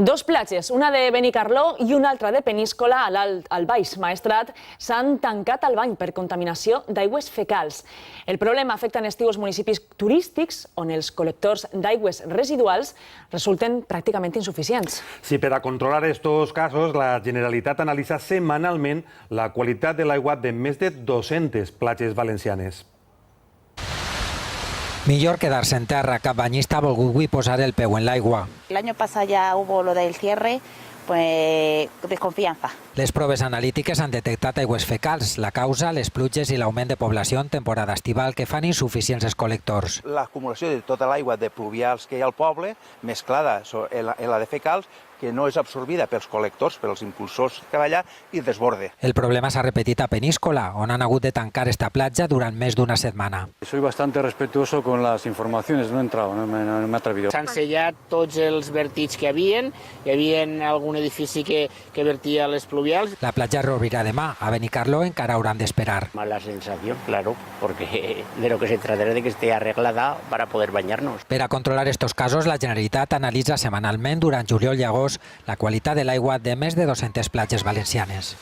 Dos platges, una de Benicarló i una altra de Peníscola, al Baix Maestrat, s'han tancat al bany per contaminació d'aigües fecals. El problema afecta en estiu els municipis turístics, on els col·lectors d'aigües residuals resulten pràcticament insuficients. Sí, per a controlar estos casos, la Generalitat analitza setmanalment la qualitat de l'aigua de més de 200 platges valencianes. Millor quedar-se en terra. Cap banyista ha volgut avui posar el peu en l'aigua. El año pasado ya hubo lo del cierre, pues desconfianza. Les proves analítiques han detectat aigües fecals. La causa, les pluges i l'augment de població en temporada estival que fan insuficients els col·lectors. L'acumulació de tota l'aigua de pluvials que hi ha al poble, mesclada en la de fecals, que no és absorbida pels col·lectors, pels impulsors que va allà, i desborde. El problema s'ha repetit a Peníscola, on han hagut de tancar esta platja durant més d'una setmana. Soy bastante respetuoso con las informaciones, no he entrado, no me he atrevido. S'han sellat tots els vertits que hi havia algun edifici que vertia les pluvials. La platja reobrirà demà. A Benicarló encara hauran d'esperar. Mala sensación, claro, porque de lo que se trata es de que esté arreglada para poder bañarnos. Per a controlar estos casos, la Generalitat analitza setmanalment durant juliol i agost la qualitat de l'aigua de més de 200 platges valencianes.